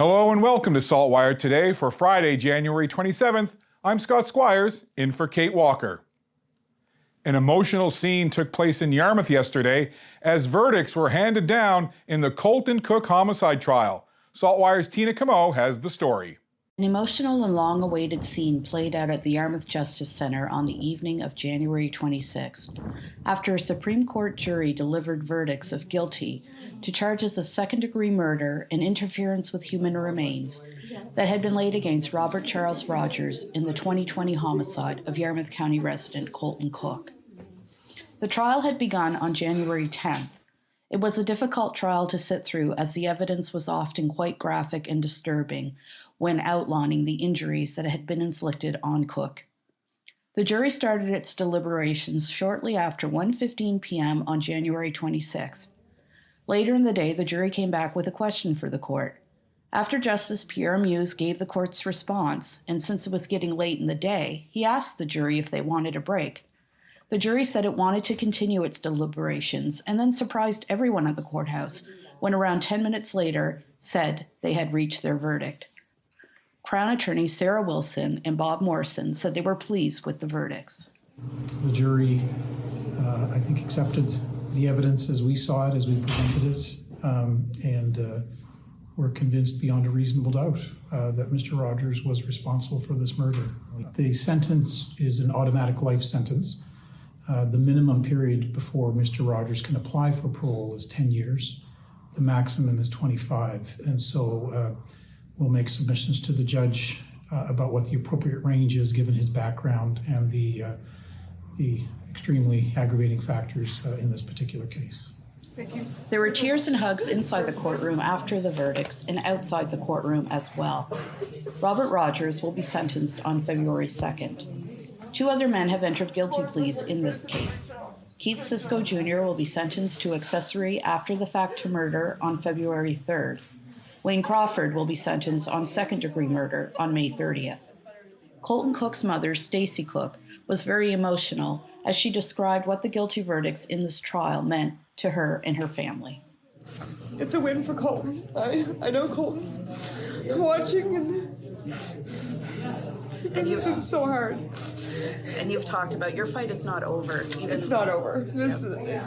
Hello and welcome to SaltWire today for Friday, January 27th. I'm Scott Squires, in for Kate Walker. An emotional scene took place in Yarmouth yesterday as verdicts were handed down in the Colton Cook homicide trial. SaltWire's Tina Camo has the story. An emotional and long-awaited scene played out at the Yarmouth Justice Centre on the evening of January 26th, after a Supreme Court jury delivered verdicts of guilty to charges of second-degree murder and interference with human remains that had been laid against Robert Charles Rogers in the 2020 homicide of Yarmouth County resident Colton Cook. The trial had begun on January 10th. It was a difficult trial to sit through as the evidence was often quite graphic and disturbing when outlining the injuries that had been inflicted on Cook. The jury started its deliberations shortly after 1:15 p.m. on January 26th. Later in the day, the jury came back with a question for the court. After Justice Pierre Muse gave the court's response, and since it was getting late in the day, he asked the jury if they wanted a break. The jury said it wanted to continue its deliberations and then surprised everyone at the courthouse when around 10 minutes later said they had reached their verdict. Crown attorneys Sarah Wilson and Bob Morrison said they were pleased with the verdicts. The jury, I think, accepted the evidence as we saw it, as we presented it, and were convinced beyond a reasonable doubt that Mr. Rogers was responsible for this murder. The sentence is an automatic life sentence. The minimum period before Mr. Rogers can apply for parole is 10 years. The maximum is 25. And so we'll make submissions to the judge about what the appropriate range is given his background and the extremely aggravating factors in this particular case. Thank you. There were tears and hugs inside the courtroom after the verdicts and outside the courtroom as well. Robert Rogers will be sentenced on February 2nd. 2 other men have entered guilty pleas in this case. Keith Sisko Jr. will be sentenced to accessory after the fact to murder on February 3rd. Wayne Crawford will be sentenced on second-degree murder on May 30th. Colton Cook's mother, Stacey Cook, was very emotional as she described what the guilty verdicts in this trial meant to her and her family. It's a win for Colton. I know Colton's watching and you've been so hard. And you've talked about your fight is not over. It's not over.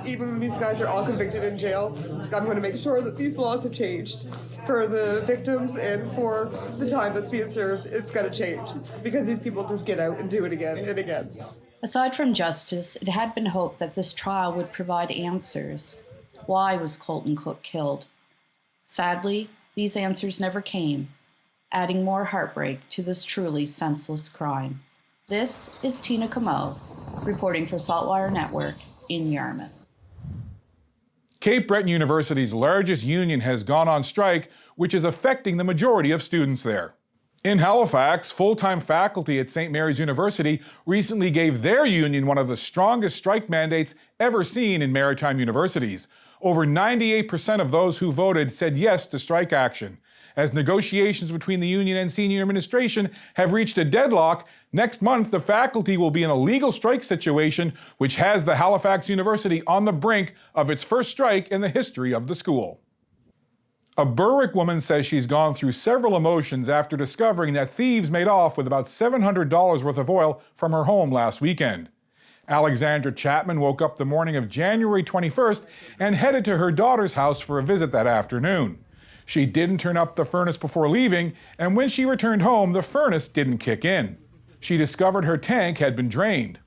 Even when these guys are all convicted in jail, I'm going to make sure that these laws have changed for the victims and for the time that's being served. It's got to change because these people just get out and do it again and again. Aside from justice, it had been hoped that this trial would provide answers. Why was Colton Cook killed? Sadly, these answers never came, adding more heartbreak to this truly senseless crime. This is Tina Camo, reporting for SaltWire Network in Yarmouth. Cape Breton University's largest union has gone on strike, which is affecting the majority of students there. In Halifax, full-time faculty at St. Mary's University recently gave their union one of the strongest strike mandates ever seen in maritime universities. Over 98% of those who voted said yes to strike action. As negotiations between the union and senior administration have reached a deadlock, next month the faculty will be in a legal strike situation, which has the Halifax University on the brink of its first strike in the history of the school. A Berwick woman says she's gone through several emotions after discovering that thieves made off with about $700 worth of oil from her home last weekend. Alexandra Chapman woke up the morning of January 21st and headed to her daughter's house for a visit that afternoon. She didn't turn up the furnace before leaving, and when she returned home, the furnace didn't kick in. She discovered her tank had been drained.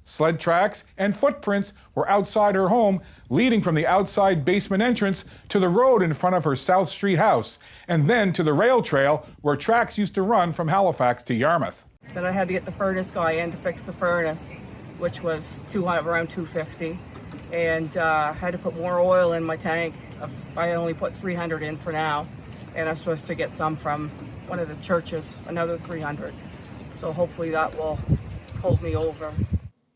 Sled tracks and footprints were outside her home, leading from the outside basement entrance to the road in front of her South Street house, and then to the rail trail where tracks used to run from Halifax to Yarmouth. Then I had to get the furnace guy in to fix the furnace, which was around $250, and had to put more oil in my tank. I only put 300 in for now, and I'm supposed to get some from one of the churches, another 300. So hopefully that will hold me over.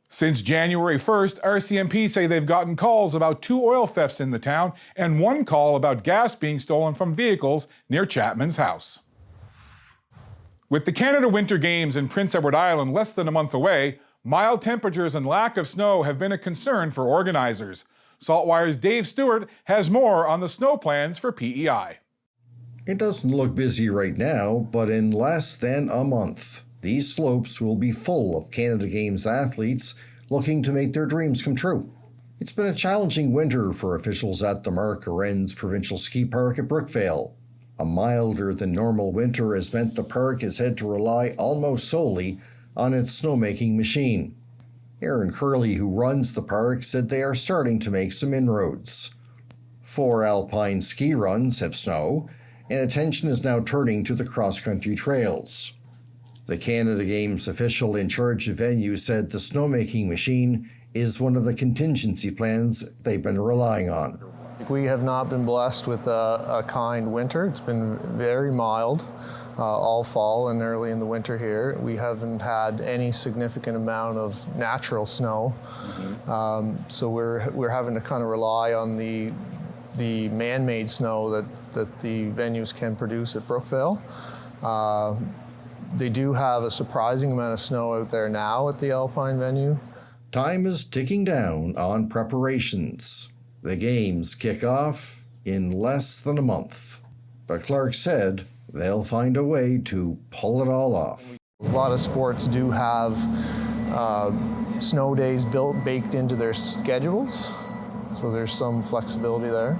Since January 1st, RCMP say they've gotten calls about 2 oil thefts in the town and 1 call about gas being stolen from vehicles near Chapman's house. With the Canada Winter Games in Prince Edward Island less than a month away, mild temperatures and lack of snow have been a concern for organizers. SaltWire's Dave Stewart has more on the snow plans for PEI. It doesn't look busy right now, but in less than a month, these slopes will be full of Canada Games athletes looking to make their dreams come true. It's been a challenging winter for officials at the Mark Arends Provincial Ski Park at Brookvale. A milder than normal winter has meant the park has had to rely almost solely on its snowmaking machine. Aaron Curley, who runs the park, said they are starting to make some inroads. 4 alpine ski runs have snow, and attention is now turning to the cross-country trails. The Canada Games official in charge of venue said the snowmaking machine is one of the contingency plans they've been relying on. We have not been blessed with a kind winter. It's been very mild all fall and early in the winter here. We haven't had any significant amount of natural snow. So we're having to kind of rely on the man-made snow that the venues can produce at Brookvale. They do have a surprising amount of snow out there now at the Alpine venue. Time is ticking down on preparations. The games kick off in less than a month. But Clark said they'll find a way to pull it all off. A lot of sports do have snow days baked into their schedules, so there's some flexibility there.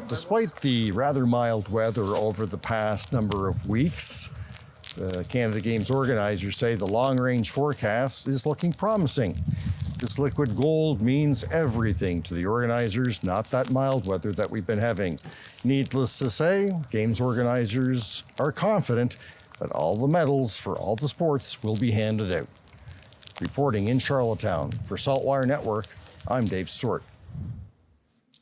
Despite the rather mild weather over the past number of weeks, the Canada Games organizers say the long-range forecast is looking promising. This liquid gold means everything to the organizers, not that mild weather that we've been having. Needless to say, Games organizers are confident that all the medals for all the sports will be handed out. Reporting in Charlottetown for SaltWire Network, I'm Dave Stewart.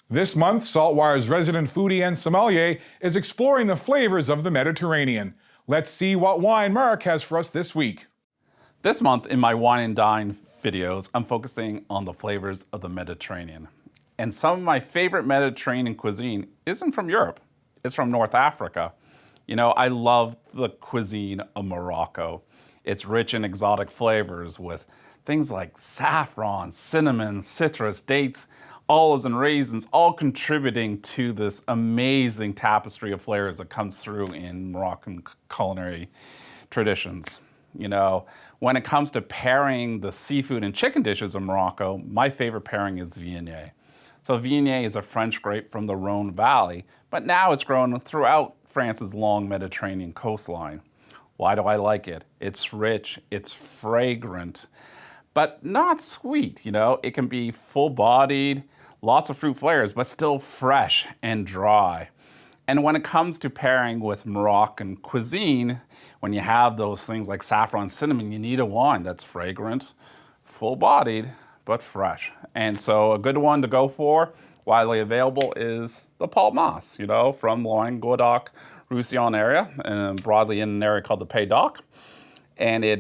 This month, SaltWire's resident foodie and sommelier is exploring the flavors of the Mediterranean. Let's see what wine Mark has for us this week. This month in my Wine and Dine videos, I'm focusing on the flavors of the Mediterranean. And some of my favorite Mediterranean cuisine isn't from Europe, it's from North Africa. You know, I love the cuisine of Morocco. It's rich in exotic flavors with things like saffron, cinnamon, citrus, dates, olives, and raisins, all contributing to this amazing tapestry of flavors that comes through in Moroccan culinary traditions. You know, when it comes to pairing the seafood and chicken dishes of Morocco, my favorite pairing is Viognier. So Viognier is a French grape from the Rhone Valley, but now it's grown throughout France's long Mediterranean coastline. Why do I like it? It's rich, it's fragrant, but not sweet, you know? It can be full-bodied, lots of fruit flavors, but still fresh and dry. And when it comes to pairing with Moroccan cuisine, when you have those things like saffron and cinnamon, you need a wine that's fragrant, full-bodied, but fresh. And so a good one to go for, widely available, is the Palmas, you know, from Languedoc-Roussillon area, and broadly in an area called the Pays d'Oc. And it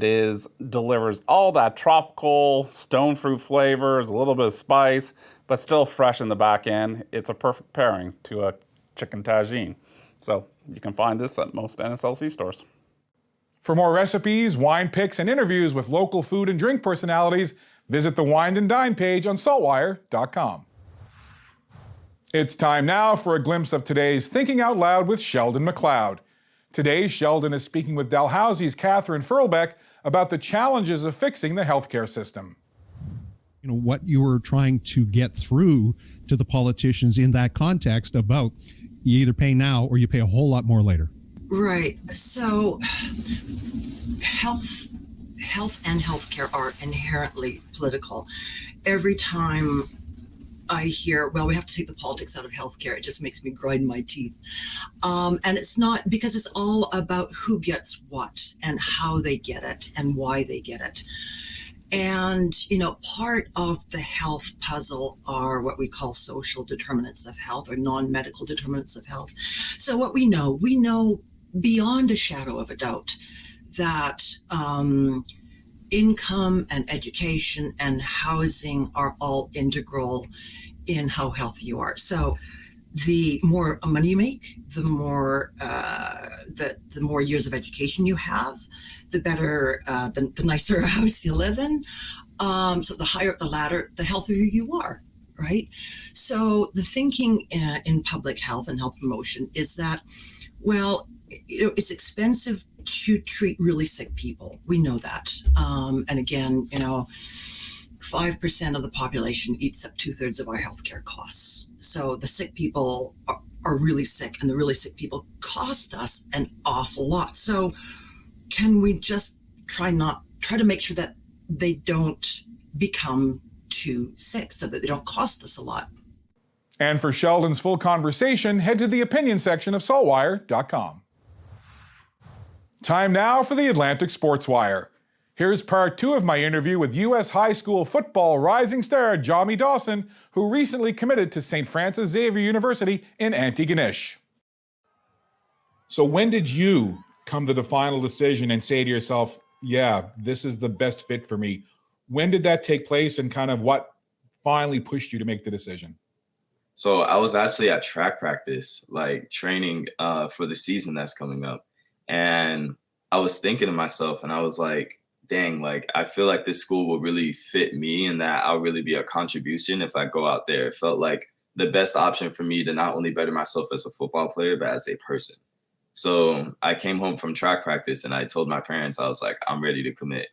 delivers all that tropical stone fruit flavors, a little bit of spice, but still fresh in the back end. It's a perfect pairing to a chicken tagine. So you can find this at most NSLC stores. For more recipes, wine picks, and interviews with local food and drink personalities, visit the Wine and Dine page on saltwire.com. It's time now for a glimpse of today's Thinking Out Loud with Sheldon MacLeod. Today, Sheldon is speaking with Dalhousie's Catherine Furlbeck about the challenges of fixing the healthcare system. You know, what you were trying to get through to the politicians in that context about you either pay now or you pay a whole lot more later. Right. So health and healthcare are inherently political. Every time I hear, well, we have to take the politics out of healthcare, it just makes me grind my teeth. And it's not, because it's all about who gets what and how they get it and why they get it. And, you know, part of the health puzzle are what we call social determinants of health or non-medical determinants of health. So what we know beyond a shadow of a doubt that income and education and housing are all integral in how healthy you are. So the more money you make, the more the more years of education you have, the better, the nicer a house you live in. So the higher up the ladder, the healthier you are, right? So the thinking in public health and health promotion is that, well, it's expensive to treat really sick people. We know that. And again, 5% of the population eats up 2/3 of our healthcare costs. So the sick people are really sick, and the really sick people cost us an awful lot. So can we just try to make sure that they don't become too sick so that they don't cost us a lot? And for Sheldon's full conversation, head to the opinion section of SaltWire.com. Time now for the Atlantic Sports Wire. Here's part 2 of my interview with U.S. high school football rising star Jami Dawson, who recently committed to St. Francis Xavier University in Antigonish. So when did you come to the final decision and say to yourself, yeah, this is the best fit for me? When did that take place, and kind of what finally pushed you to make the decision? So I was actually at track practice, like training for the season that's coming up. And I was thinking to myself, and I was like, dang, like, I feel like this school will really fit me and that I'll really be a contribution if I go out there. It felt like the best option for me to not only better myself as a football player, but as a person. So I came home from track practice and I told my parents, I was like, I'm ready to commit.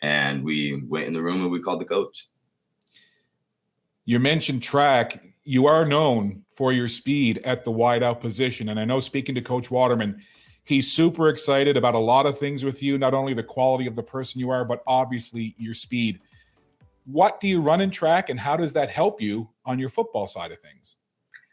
And we went in the room and we called the coach. You mentioned track. You are known for your speed at the wideout position. And I know, speaking to Coach Waterman, he's super excited about a lot of things with you, not only the quality of the person you are, but obviously your speed. What do you run in track, and how does that help you on your football side of things?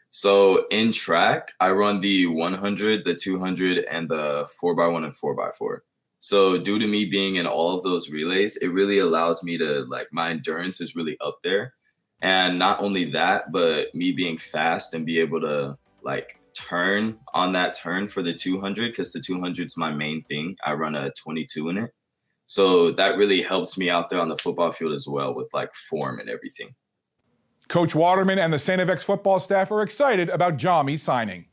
So in track, I run the 100, the 200, and the 4x1 and 4x4. So due to me being in all of those relays, it really allows me to, like, my endurance is really up there. And not only that, but me being fast and be able to, like, turn on that turn for the 200, because the 200 is my main thing. I run a 22 in it. So that really helps me out there on the football field as well with, like, form and everything. Coach Waterman and the St. FX football staff are excited about Jami's signing.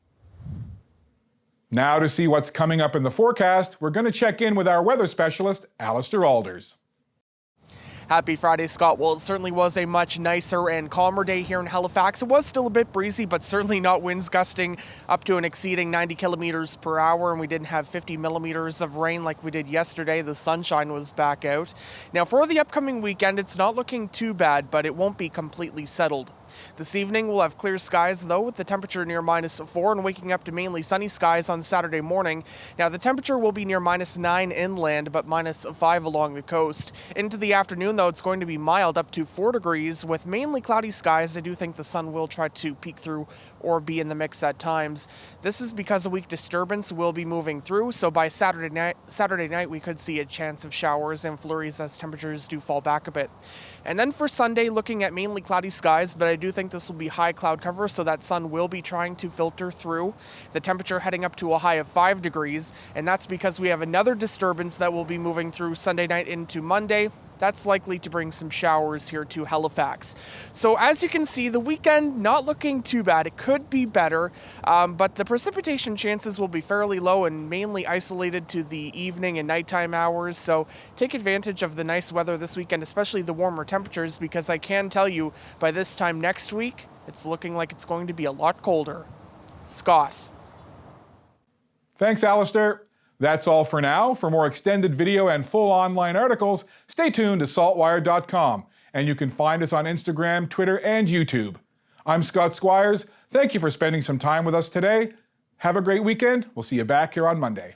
Now, to see what's coming up in the forecast, we're going to check in with our weather specialist, Alistair Alders. Happy Friday, Scott. Well, it certainly was a much nicer and calmer day here in Halifax. It was still a bit breezy, but certainly not winds gusting up to and exceeding 90 kilometers per hour, and we didn't have 50 millimeters of rain like we did yesterday. The sunshine was back out. Now, for the upcoming weekend, it's not looking too bad, but it won't be completely settled. This evening, we'll have clear skies, though, with the temperature near -4 and waking up to mainly sunny skies on Saturday morning. Now, the temperature will be near -9 inland, but -5 along the coast. Into the afternoon, though, it's going to be mild up to 4 degrees with mainly cloudy skies. I do think the sun will try to peek through or be in the mix at times. This is because a weak disturbance will be moving through, so by Saturday night, we could see a chance of showers and flurries as temperatures do fall back a bit. And then for Sunday, looking at mainly cloudy skies, but I do think this will be high cloud cover, so that sun will be trying to filter through. The temperature heading up to a high of 5 degrees, and that's because we have another disturbance that will be moving through Sunday night into Monday. That's likely to bring some showers here to Halifax. So as you can see, the weekend not looking too bad. It could be better, but the precipitation chances will be fairly low and mainly isolated to the evening and nighttime hours. So take advantage of the nice weather this weekend, especially the warmer temperatures, because I can tell you by this time next week, it's looking like it's going to be a lot colder. Scott. Thanks, Alistair. That's all for now. For more extended video and full online articles, stay tuned to SaltWire.com, and you can find us on Instagram, Twitter, and YouTube. I'm Scott Squires. Thank you for spending some time with us today. Have a great weekend. We'll see you back here on Monday.